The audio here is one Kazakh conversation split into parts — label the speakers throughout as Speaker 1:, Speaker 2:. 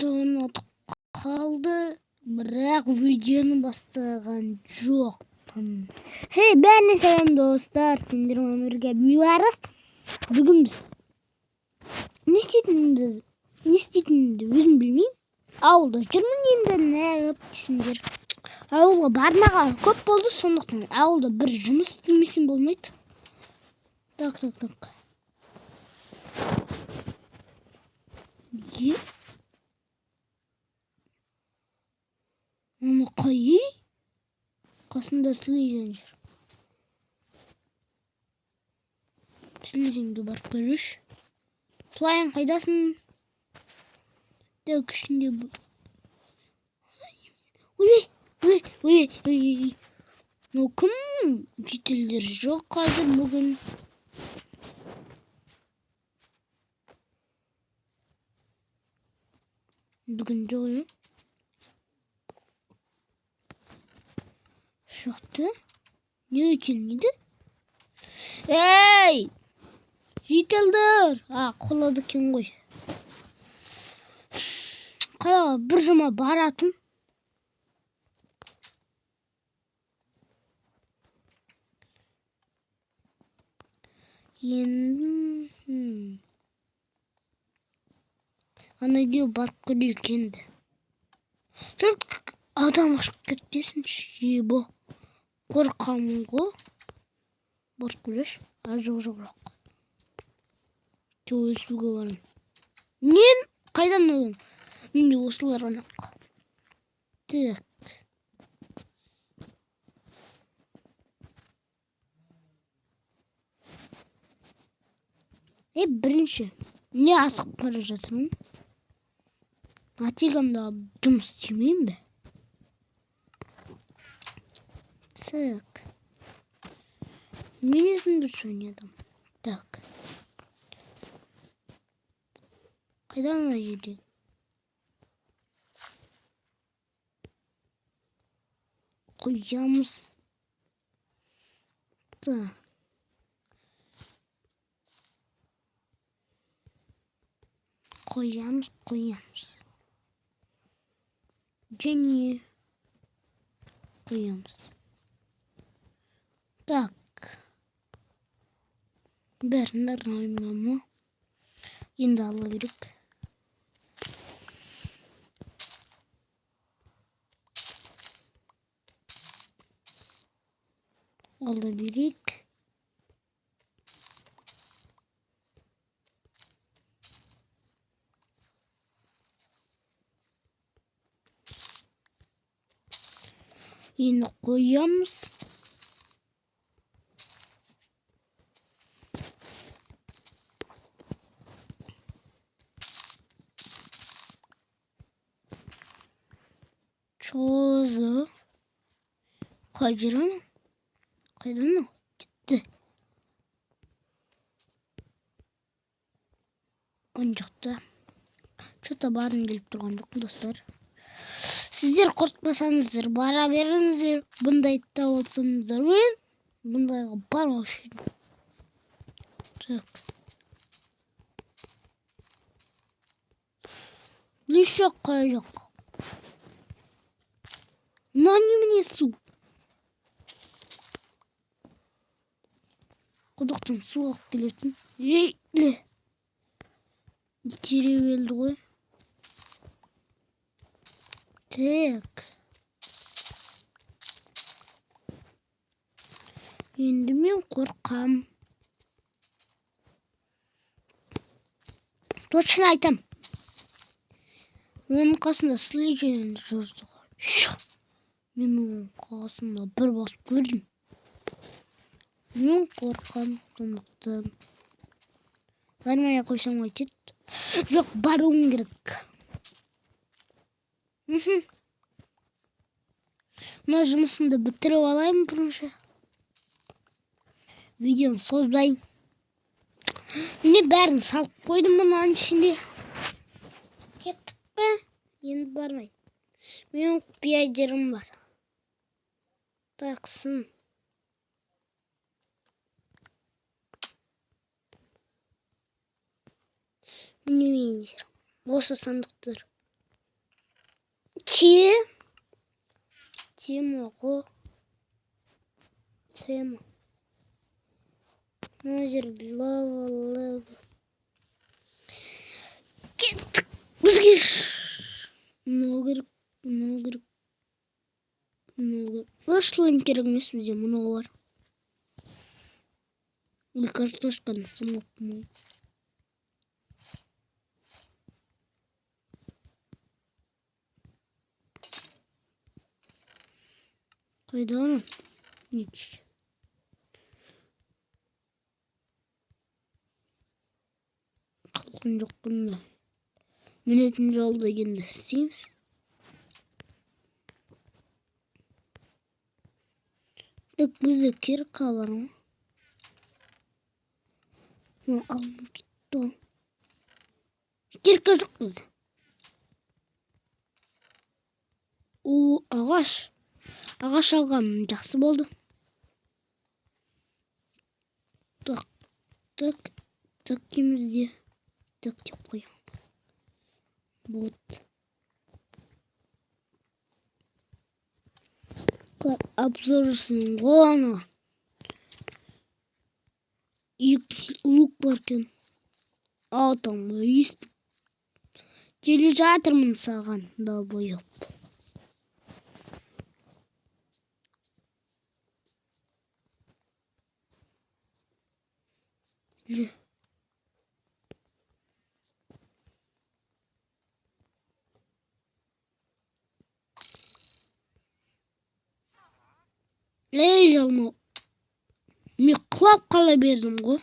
Speaker 1: Unutup kaldı. Bırak videonu bastırgan жоқпын. Hey ben de selam dostlar. Sindirim ömürge büyüyoruz. Bugün biz ne istediğinizi özüm bilmeyim. Ауылда жүрмін енді не өптісіңдер. Ауылға бармаған көп болды, сондықтан ауылда бір жұмыс істемесем болмайды. Так. Оны қойы қасында сілейген жүр. Сілейгенді барып көріш. Сылайын қайдасың? Так ішінде бұл. Ой. Ну кім? Жетелдер жоқ қазір бүгін. Бүгін жоқ ya. Шықты. Не өтелмейді? Ей! Жетелдер! Қолады кен ғой. Қалаға бір жұма баратын. Енді... Ана үйге барып көрейік енді. Адам ашып кетпесінші ебо. Қорқамын ғой. Барып көреш. Жоқ. Сөзуге барым. Мен қайдан оғым? Мен де осылар анақ. Так. Бірінші. Не асық бара жатырмын? Атигамда жұмыс істемеймін бе? Так. Мен өзімді ойнадым. Так. Қайдан ана жерде? Қойамыз. Так. Қойамыз. Және қойамыз. Так. Бәрін нормально. Енді ала берек. Ала берек. Енді қоямыз. Çoğuzu. Қайдан о? Кетті. Он жақта. Что-то барын келіп тұрған жоқ, достар. Сіздер қорқпасаңыздар, бара беріңіздер. Бұндай тауып отсаңыздар, мен бұндайға бармаушы едім. Так. Еще қай жоқ. Немене су? Құдықтан су алып келетін. Ейлі. Тереу елді ғой. Так. Енді мен қорқам. Точно айтам. Оның қасында сілейген жүрді ғой. Мен оның қасында бір басып көрдім. Мен қорқам, сондықтан. Бармай қойсам айтет. Жоқ, баруым керек. Мына жұмысымды бітіріп алайын бірінші. Видеоны созбайын. Міне бәрін салып қойдым мұның ішінде. Кеттік пе? Енді бармай. Мен құпия бар. Таксын. Міне мен жерім. Осы сандықтар. Тема. Мына жерде лава. Кеттік. Бізге мынау керек. Шлайм керек емес бізде, мынау бар. Картошканы самопмой. Қайда ана? Нич. Қалқан жоқ қында. Мінетін жолда енді істейміз. Так бізде кирка бар ма? Алынып кетті ол. Кирка жоқ бізде. Ағаш алғаным жақсы болды. Так кемізде. Так деп қоямыз. Вот. Обзоршының ғана. Лук бар кен. Атамы естіп. Келе жатырмын саған да бойып. Ей жалма. Мен құлап қала бердім ғой.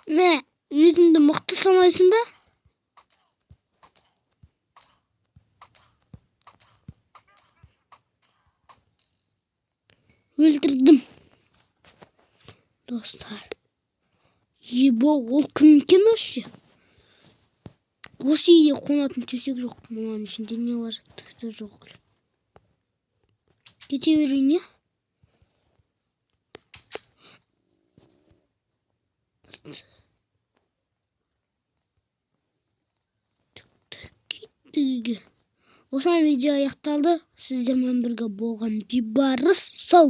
Speaker 1: Ne? Yüzünde mıhtı sanıyorsun be? Öldürdüm. Dostlar. Ебо, ол кім екен осы? Осы үйге қонатын төсек жоқ. Мұның ішінде не бар? Төсек жоқ. Кете берейін, не? Осыған видео аяқталды. Сіздермен бірге болған бейбарыс сау.